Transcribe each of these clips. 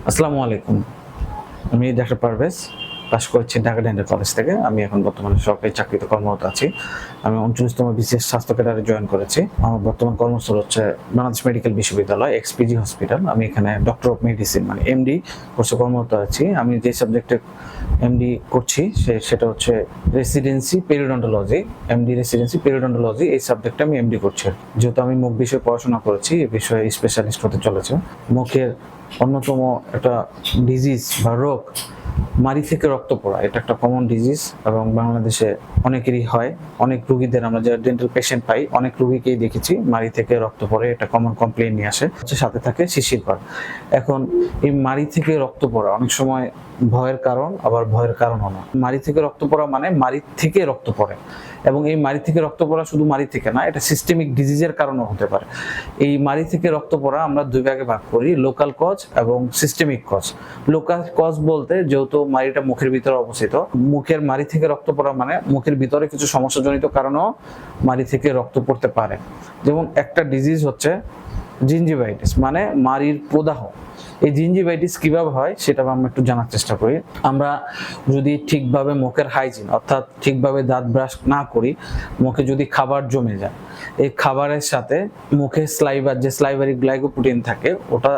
আসসালামু আলাইকুম। আমি ডাক্তার পারভেজ, পাশ করেছি ঢাকা ডেন্টাল কলেজ থেকে। আমি এখন বর্তমানে সরকারি চাকরিতে কর্মরত আছি। আমি 39তম বিসিএস স্বাস্থ্য ক্যাডারে জয়েন করেছি। আমার বর্তমান কর্মস্থল হচ্ছে বাংলাদেশ মেডিকেল বিশ্ববিদ্যালয় এক্সপিজি হসপিটাল। আমি এখানে ডক্টর অফ মেডিসিন মানে এমডি কোর্সে কর্মরত আছি। আমি যে সাবজেক্টে এমডি করছি সেটা হচ্ছে রেসিডেন্সি পেরিওডন্টোলজি। এমডি রেসিডেন্সি পেরিওডন্টোলজি এই সাবজেক্টে আমি এমডি করছি। যেহেতু আমি মুখ বিষয়ে পড়াশোনা করেছি, এই বিষয়ে স্পেশালিস্ট হতে চলেছে। মুখের অন্যতম একটা ডিজিজ বা রোগ মাড়ি থেকে রক্ত পড়া। এটা একটা কমন ডিজিজ এবং বাংলাদেশে অনেকেরই হয়। অনেক রোগীদের আমরা যারা ডেন্টাল পেশেন্ট পাই, অনেক রোগীকেই দেখেছি মাড়ি থেকে রক্ত পড়ে। এটা কমন কমপ্লেইন নিয়ে আসে। সাথে থাকে শিশির কর। এখন এই মাড়ি থেকে রক্ত পড়া অনেক সময় ভয়ের কারণ, আবার ভয়ের কারণও না। মাড়ি থেকে রক্ত পড়া মানে মাড়ি থেকে রক্ত পড়ে, এবং এই মাড়ি থেকে রক্ত পড়া শুধু মাড়ি থেকে না, এটা সিস্টেমিক ডিজিজের কারণেও হতে পারে। এই মাড়ি থেকে রক্ত পড়া আমরা দুই ভাগে ভাগ করি, লোকাল কজ এবং সিস্টেমিক কজ। লোকাল কজ বলতে, যেহেতু মাড়িটা মুখের ভিতরে অবস্থিত, মুখের মাড়ি থেকে রক্ত পড়া মানে মুখের ভিতরে কিছু সমস্যাজনিত কারণেও মাড়ি থেকে রক্ত পড়তে পারে। যেমন একটা ডিজিজ হচ্ছে জিঞ্জিভাইটিস, মানে মাড়ির প্রদাহ। এই জিঞ্জিভাইটিস কিভাবে হয় সেটা আমরা একটু জানার চেষ্টা করি। আমরা যদি ঠিকভাবে মুখের হাইজিন অর্থাৎ ঠিকভাবে দাঁত ব্রাশ না করি, মুখে যদি খাবার জমে যায়, এই খাবারের সাথে মুখে স্লাইভার যে স্লাইভারি গ্লাইকোপ্রোটিন থাকে ওটা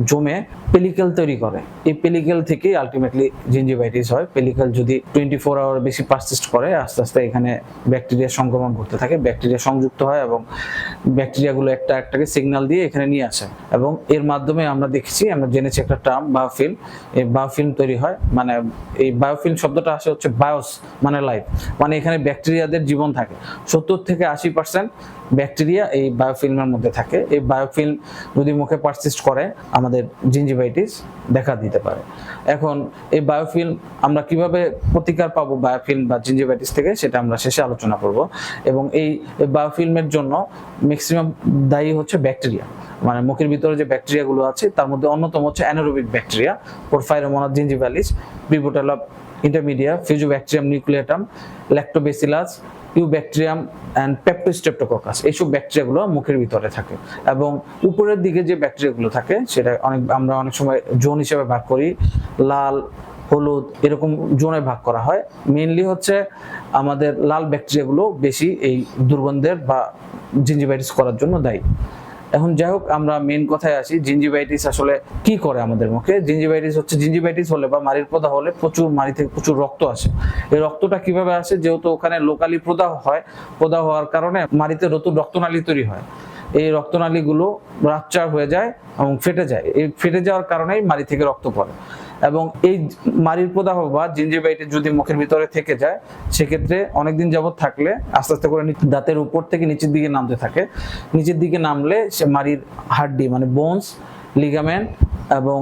জমে পেলিকেল তৈরি করে। এই পেলিকেল থেকেই আলটিমেটলি জিঞ্জিভাইটিস হয়। পেলিকেল যদি 24 আওয়ার বেশি পারসিস্ট করে, আস্তে আস্তে এখানে ব্যাকটেরিয়া সংক্রমণ করতে থাকে, ব্যাকটেরিয়া সংযুক্ত হয় এবং ব্যাকটেরিয়াগুলো একটাকে সিগন্যাল দিয়ে এখানে নিয়ে আসে, এবং এর মাধ্যমে আমরা দেখেছি, আমরা জেনেছি একটা টার্ম বায়োফিল্ম। এই বায়োফিল্ম তৈরি হয়, মানে এই বায়োফিল্ম শব্দটা আসে হচ্ছে বায়োস মানে লাইফ, মানে এখানে ব্যাকটেরিয়াদের জীবন থাকে। 70 থেকে 80% ব্যাকটেরিয়া এই বায়োফিল্মের মধ্যে থাকে। এই বায়োফিল্ম যদি মুখে পারসিস্ট করে, আমাদের জিঞ্জিভাইটিস দেখা দিতে পারে। এখন এই বায়োফিল্ম আমরা কিভাবে প্রতিকার পাবো বায়োফিল্ম বা জিঞ্জিভাইটিস থেকে, সেটা আমরা শেষে আলোচনা করব। এবং এই বায়োফিল্মের জন্য ম্যাক্সিমাম দায়ী হচ্ছে ব্যাকটেরিয়া, মানে মুখের ভিতরে যে ব্যাকটেরিয়াগুলো আছে তার মধ্যে অন্যতম হচ্ছে anaerobic bacteria, porphyromonas gingivalis, prevotella intermedia, fusobacterium nucleatum, lactobacillus, eubacterium and peptostreptococcus. এইসব ব্যাকটেরিয়াগুলো মুখের ভিতরে থাকে। এবং উপরের দিকে যে ব্যাকটেরিয়াগুলো থাকে সেটা আমরা অনেক সময় জোন হিসেবে ভাগ করি, লাল, হলুদ, এরকম জোনে ভাগ করা হয়। মেইনলি হচ্ছে আমাদের লাল ব্যাকটেরিয়াগুলো বেশি এই দুর্গন্ধের বা জিঞ্জিভাইটিস করার জন্য দায়ী। এখন যাই হোক, আমরা মেইন কথায় আসি, জিঞ্জিভাইটিস আসলে কি করে আমাদের মুখে। জিঞ্জিভাইটিস হলে বা মাড়ির প্রদাহ হলে মাড়ি থেকে প্রচুর রক্ত আসে। এই রক্তটা কিভাবে আসে, যেহেতু ওখানে লোকালি প্রদাহ হয়, প্রদাহ হওয়ার কারণে মাড়িতে নতুন রক্তনালী তৈরি হয়। এই রক্তনালীগুলো রাপচার হয়ে যায় এবং ফেটে যায়। এই ফেটে যাওয়ার কারণেই মাড়ি থেকে রক্ত পড়ে। এবং এই মাড়ির প্রদাহ বা জিঞ্জিভাইটিস যদি মুখের ভিতরে থেকে যায়, সেক্ষেত্রে অনেকদিন যাবত থাকলে আস্তে আস্তে করে দাঁতের উপর থেকে নিচের দিকে নামতে থাকে। নিচের দিকে নামলে সে মাড়ির হাড্ডি মানে বোনস, লিগামেন্ট এবং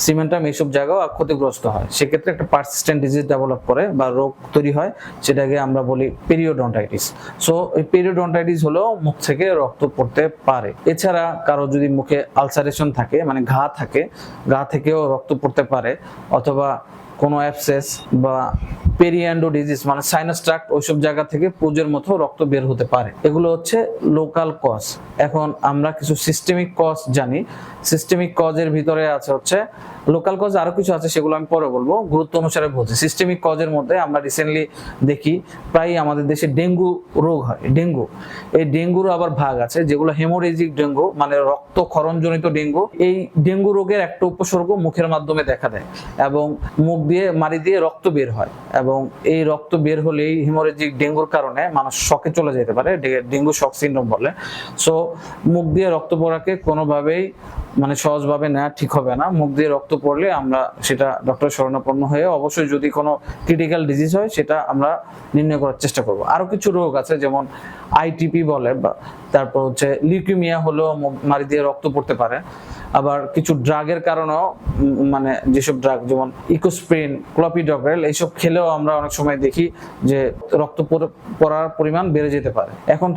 সিমেন্টাম এইসব জায়গাও ক্ষতিগ্রস্ত হয়। সেক্ষেত্রে একটা পারসিস্টেন্ট ডিজিজ ডেভেলপ করে বা রোগ তৈরি হয়, সেটাকে আমরা বলি পেরিওডন্টাইটিস। সো এই পেরিওডন্টাইটিস হলেও মুখ থেকে রক্ত পড়তে পারে। এছাড়া কারো যদি মুখে আলসারেশন থাকে, মানে ঘা থাকে, ঘা থেকেও রক্ত পড়তে পারে, অথবা কোনো অ্যাবসেস বা পেরিয়ান্ডো ডিজিজ মানে সাইনাস ট্র্যাক্ট, ওইসব জায়গা থেকে পুজের মতো রক্ত বের হতে পারে। এগুলো হচ্ছে লোকাল কজ। এখন আমরা কিছু সিস্টেমিক কজ জানি। সিস্টেমিক কজের ভিতরে আছে হচ্ছে লোকাল কজ, আরো কিছু আছে, সেগুলো আমি পরে বলবো, গুরুত্ব অনুসারে বলছি। সিস্টেমিক কজের মধ্যে আমরা রিসেন্টলি দেখি প্রায় আমাদের দেশে ডেঙ্গু রোগ হয়। ডেঙ্গু, এই ডেঙ্গুর আবার ভাগ আছে যেগুলো হেমোরেজিক ডেঙ্গু, মানে রক্ত ক্ষরণজনিত ডেঙ্গু। এই ডেঙ্গু রোগের একটা উপসর্গ মুখের মাধ্যমে দেখা দেয় এবং মুখ দিয়ে মাড়ি দিয়ে রক্ত বের হয়, এবং এই রক্ত বের হলেই হেমোরেজিক ডেঙ্গুর কারণে মানুষ শকে চলে যেতে পারে, ডেঙ্গু শক সিনড্রোম বলে। সো মুখ দিয়ে রক্ত পড়াকে কোনোভাবেই মানে সহজভাবে নেওয়া ঠিক হবে না। মুখ দিয়ে রক্ত পড়লে আমরা সেটা ডক্টরের শরণাপন্ন হয়ে অবশ্যই যদি কোনো ক্রিটিক্যাল ডিজিজ হয় সেটা আমরা নির্ণয় করার চেষ্টা করব। আরো কিছু রোগ আছে যেমন আইটিপি বলে, বা তারপর হচ্ছে লিউকেমিয়া হলেও মাড়ি দিয়ে রক্ত পড়তে পারে। আবার কিছু ড্রাগের কারণেও, মানে যেসব ড্রাগ যেমন ইকোস্প্রিন, ক্লোপিডগ্রেল, এইসব খেলেও আমরা অনেক সময় দেখি যে রক্ত পড়ার পরিমাণ বেড়ে যেতে পারে। এখন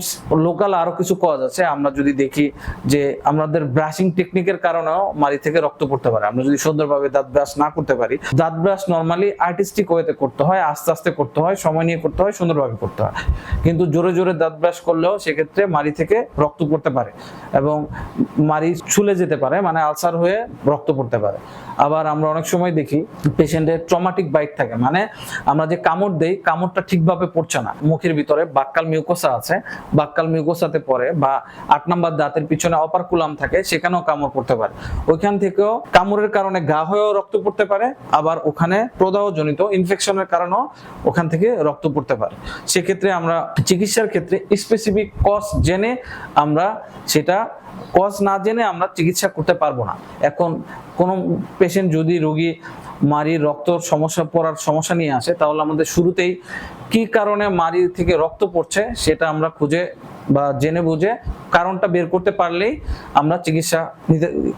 লোকাল আরো কিছু কজ আছে। আমরা যদি দেখি যে আমাদের ব্রাশিং টেকনিকের কারণেও মাড়ি থেকে রক্ত পড়তে পারে। আমরা যদি সুন্দরভাবে দাঁত ব্রাশ না করতে পারি, দাঁত ব্রাশ নর্মালি আর্টিস্টিক ওয়েতে করতে হয়, আস্তে আস্তে করতে হয়, সময় নিয়ে করতে হয়, সুন্দরভাবে করতে হয়। কিন্তু জোরে জোরে দাঁত ব্রাশ করলেও সেক্ষেত্রে মাড়ি থেকে রক্ত পড়তে পারে এবং মাড়ি ছুলে যেতে পারে, মানে আলসার হয়ে রক্ত পড়তে পারে। আবার আমরা অনেক সময় দেখি পেশেন্টের ট্রমাটিক বাইট থাকে, মানে আমরা যে কামড় দেই কামড়টা ঠিকভাবে পড়ছে না, মুখের ভিতরে বাক্কাল মিউকোসা আছে, বাক্কাল মিউকোসাতে পড়ে, বা 8 নম্বর দাঁতের পিছনে অপারকুলাম থাকে, সেখানেও কামড় পড়তে পারে। ওইখান থেকেও কামড়ের কারণে ঘা হয়েও রক্ত পড়তে পারে, আবার ওখানে প্রদাহজনিত ইনফেকশনের কারণেও ওখান থেকে রক্ত পড়তে পারে। সেক্ষেত্রে আমরা চিকিৎসার ক্ষেত্রে স্পেসিফিক কজ জেনে আমরা সেটা, কজ না জেনে আমরা চিকিৎসা করতে পারবো না। এখন কোন পেশেন্ট যদি রোগী মাড়ির রক্ত সমস্যা পড়ার সমস্যা নিয়ে আসে, তাহলে আমাদের শুরুতেই কি কারণে মাড়ি থেকে রক্ত পড়ছে সেটা আমরা খুঁজে বা জেনে বুঝে কারণটা বের করতে পারলেই আমরা চিকিৎসা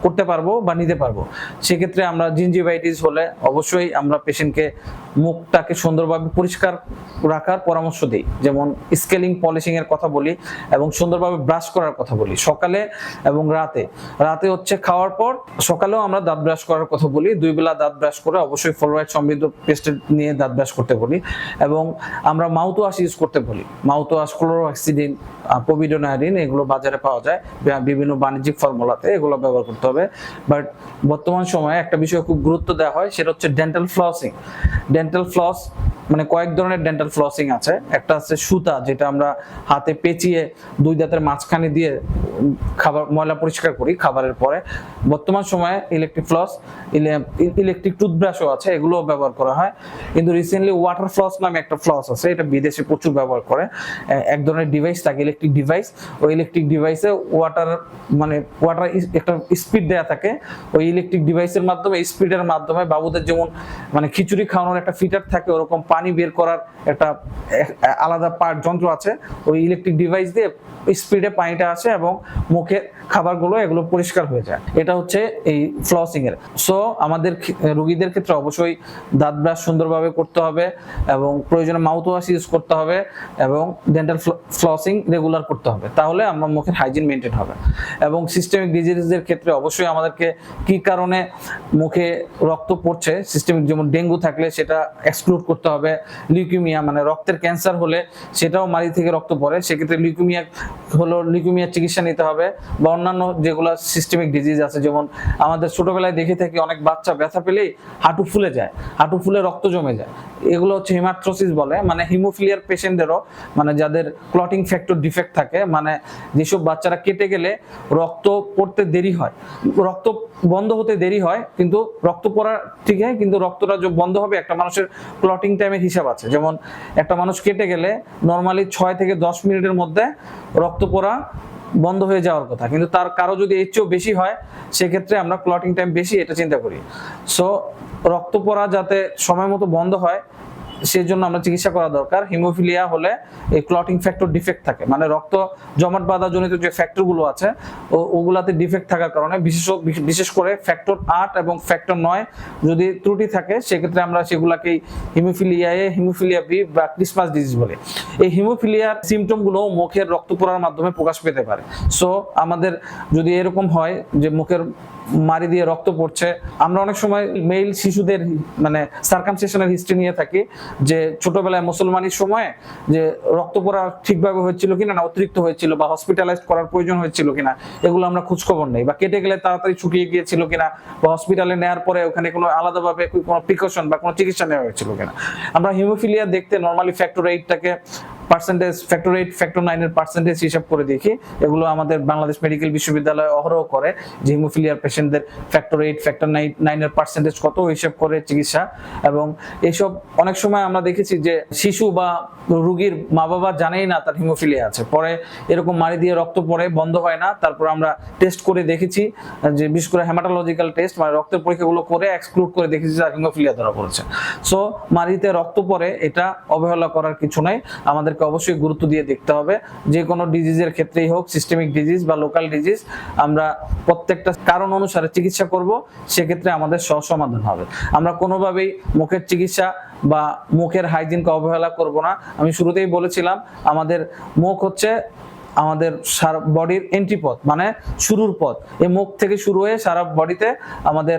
করতে পারবো বা নিতে পারবো। সেক্ষেত্রে আমরা জিঞ্জিভাইটিস হলে অবশ্যই আমরা পেশেন্টকে মুখটাকে সুন্দরভাবে পরিষ্কার রাখার পরামর্শ দিই, যেমন স্কেলিং পলিশিং এর কথা বলি এবং সুন্দরভাবে ব্রাশ করার কথা বলি সকালে এবং রাতে। রাতে হচ্ছে খাওয়ার পর, সকালেও আমরা দাঁত ব্রাশ করার কথা বলি, 2 বেলা দাঁত ব্রাশ করে অবশ্যই ফ্লোরাইড সমৃদ্ধ পেস্ট নিয়ে দাঁত ব্রাশ করতে বলি। এবং আমরা মাউথ ওয়াশ ইউজ করতে বলি, মাউথ ওয়াশ ক্লোরোহেক্সিডিন, পভিডোনাইডিন, এগুলো বাজারে পাওয়া যায় বিভিন্ন বাণিজ্যিক ফর্মুলাতে, এগুলো ব্যবহার করতে হবে। বাট বর্তমান সময়ে একটা বিষয় খুব গুরুত্ব দেওয়া হয়, সেটা হচ্ছে ডেন্টাল ফ্লসিং। ডেন্টাল ফ্লস মানে কয়েক ধরনের ডেন্টাল ফ্লসিং আছে। একটা আছে সুতা, যেটা আমরা হাতে পেঁচিয়ে 2 দাঁতের মাঝখানে দিয়ে খাবার ময়লা পরিষ্কার করি খাবারের পরে। বর্তমান সময়ে ইলেকট্রিক ফ্লস, ইলেকট্রিক টুথব্রাশও আছে, এগুলোও ব্যবহার করা হয়। কিন্তু রিসেন্টলি ওয়াটার ফ্লস নামে একটা ফ্লস আছে, এটা বিদেশে প্রচুর ব্যবহার করে। এক ধরনের ডিভাইস থাকে, ইলেকট্রিক ডিভাইস, ওই ইলেকট্রিক ডিভাইসে ওয়াটার একটা স্পিড দেয়া থাকে, ওই ইলেকট্রিক ডিভাইসের মাধ্যমে, স্পিডের মাধ্যমে বাবুদের যেমন মানে খিচুড়ি খাওয়ানোর একটা ফিটার থাকে, ওরকম পানি বের করার একটা আলাদা যন্ত্র আছে, ওই ইলেকট্রিক ডিভাইস দিয়ে স্পিডে পানিটা আসে এবং মুখে খাবারগুলো এগুলো পরিষ্কার হয়ে যায়। এটা হচ্ছে এই ফ্লসিং এর। সো আমাদের রোগীদের ক্ষেত্রে অবশ্যই দাঁত ব্রাশ সুন্দরভাবে করতে হবে এবং প্রয়োজনে মাউথ ওয়াশ ইউজ করতে হবে এবং ডেন্টাল ফ্লসিং রেগুলার করতে হবে, তাহলে আমার মুখের হাইজিন মেনটেন হবে। এবং সিস্টেমিক ডিজিজের ক্ষেত্রে অবশ্যই আমাদেরকে কি কারণে মুখে রক্ত পড়ছে, সিস্টেমিক যেমন ডেঙ্গু থাকলে সেটা এক্সক্লুড করতে হবে, লিউকেমিয়া মানে রক্তের ক্যান্সার হলে সেটাও মাড়ি থেকে রক্ত পড়ে, সেক্ষেত্রে লিউকেমিয়ার চিকিৎসা নিতে হবে। বা অন্যান্য যেগুলো সিস্টেমিক ডিজিজ আছে, যেমন আমাদের ছোটবেলায় দেখে থাকি অনেক বাচ্চা ব্যথা পেলেই হাঁটু ফুলে যায়, হাঁটু ফুলে রক্ত জমে যায়, এগুলো হচ্ছে হিমাট্রোসিস বলে। মানে হিমোফিলিয়ার পেশেন্টদেরও, মানে যাদের ক্লটিং ফ্যাক্টর ডিফেক্ট থাকে, মানে যেসব বাচ্চারা কেটে গেলে রক্ত পড়তে দেরি হয়, রক্ত বন্ধ হতে দেরি হয়, কিন্তু রক্ত পড়া ঠিক হয়, কিন্তু রক্তটা যে বন্ধ হবে একটা মানুষের ক্লটিং টাইমের হিসাব আছে। যেমন একটা মানুষ কেটে গেলে নর্মালি 6 থেকে 10 মিনিটের মধ্যে রক্ত পড়া বন্ধ হয়ে যাওয়ার কথা, কিন্তু তার কারো যদি এর চেয়েও বেশি হয় সেক্ষেত্রে আমরা ক্লটিং টাইম বেশি এটা চিন্তা করি। সো রক্ত পড়া যাতে সময় মতো বন্ধ হয় সেজন্য আমরা চিকিৎসা করা দরকার। হিমোফিলিয়া হলে এই ক্লটিং ফ্যাক্টর ডিফেক্ট থাকে, মানে রক্ত জমাট বাঁধা জনিত যে ফ্যাক্টরগুলো আছে ওগুলাতে ডিফেক্ট থাকার কারণে, বিশেষ করে ফ্যাক্টর 8 এবং ফ্যাক্টর 9 যদি ত্রুটি থাকে সেক্ষেত্রে আমরা সেগুলাকে হিমোফিলিয়া বি বা ক্রিসমাস ডিজিজ বলে। এই হিমোফিলিয়ার সিমটমগুলো মুখের রক্ত পড়ার মাধ্যমে প্রকাশ পেতে পারে। সো আমাদের যদি এরকম হয় যে মুখের মাড়ি দিয়ে রক্ত পড়ছে, আমরা অনেক সময় মেল শিশুদের মানে সার্কামসিশনের হিস্ট্রি নিয়ে থাকি, যে ছোটবেলায় মুসলমানির সময় যে রক্ত পড়া ঠিকভাবে হয়েছিল কিনা, না অতিরিক্ত হয়েছিল, বা হসপিটালাইজড করার প্রয়োজন হয়েছিল কিনা, এগুলো আমরা খোঁজখবর নেই। বা কেটে গেলে তাড়াতাড়ি শুকিয়ে গিয়েছিল কিনা, বা হসপিটালে নেওয়ার পরে ওখানে কোনো আলাদাভাবে কোনো প্রিকশন বা কোনো চিকিৎসা নেওয়া হয়েছিল কিনা। আমরা হিমোফিলিয়া দেখতে নর্মালি ফ্যাক্টর 8টাকে পার্সেন্টেজ, ফ্যাক্টর 8 ফ্যাক্টর 9 এর পার্সেন্টেজ হিসাব করে দেখি। এগুলো আমাদের বাংলাদেশ মেডিকেল বিশ্ববিদ্যালয় অহরহ করে, যে হিমোফিলিয়ার পেশেন্টদের ফ্যাক্টর 8 ফ্যাক্টর 9 এর পার্সেন্টেজ কত হিসাব করে চিকিৎসা। এবং এইসব অনেক সময় আমরা দেখেছি যে শিশু বা রোগীর মা বাবা জানেই না তার হিমোফিলিয়া আছে, পরে এরকম মাড়ি দিয়ে রক্ত পড়ে বন্ধ হয় না, তারপর আমরা টেস্ট করে দেখেছি, যে বিশেষ করে হেমাটোলজিক্যাল টেস্ট মানে রক্তের পরীক্ষাগুলো করে এক্সক্লুড করে দেখেছি তার হিমোফিলিয়া ধরা পড়েছে। সো মাড়িতে রক্ত পড়ে এটা অবহেলা করার কিছু নাই, আমাদের অবশ্যই গুরুত্ব দিয়ে দেখতে হবে। যে কোনো ডিজিজের ক্ষেত্রেই হোক, সিস্টেমিক ডিজিজ বা লোকাল ডিজিজ, আমরা প্রত্যেকটা কারণ অনুসারে চিকিৎসা করব, সেক্ষেত্রে আমাদের সমাধান হবে। আমরা কোনোভাবেই মুখের চিকিৎসা বা মুখের হাইজিনকে অবহেলা করব না। আমি শুরুতেই বলেছিলাম আমাদের মুখ হচ্ছে আমাদের সারা বডির এন্ট্রি পথ, মানে শুরুর পথ। এই মুখ থেকে শুরু হয়ে সারা বডিতে আমাদের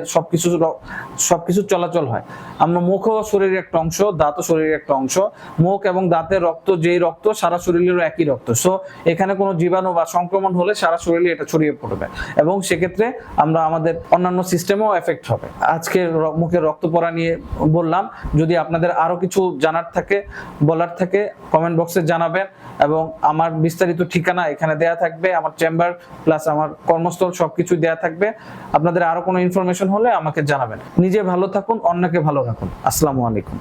সবকিছু চলাচল হয়। আমরা মুখও শরীরের একটা অংশ, দাঁতও শরীরের একটা অংশ। মুখ এবং দাঁতের রক্ত, যেই রক্ত সারা শরীরের একই রক্ত। সো এখানে কোনো জীবাণু বা সংক্রমণ হলে সারা শরীরে এটা ছড়িয়ে পড়বে এবং সেক্ষেত্রে আমরা আমাদের অন্যান্য সিস্টেমও এফেক্ট হবে। আজকে মুখের রক্ত পড়া নিয়ে বললাম। যদি আপনাদের আরো কিছু জানার থাকে, বলার থাকে, কমেন্ট বক্সে জানাবেন। এবং আমার বিস্তারিত ঠিকানা এখানে দেয়া থাকবে, আমার চেম্বার প্লাস আমার কর্মস্থল সবকিছু দেয়া থাকবে। আপনাদের আরো কোনো ইনফরমেশন হলে আমাকে জানাবেন। নিজে ভালো থাকুন, অন্যকে ভালো রাখুন। আসসালামু আলাইকুম।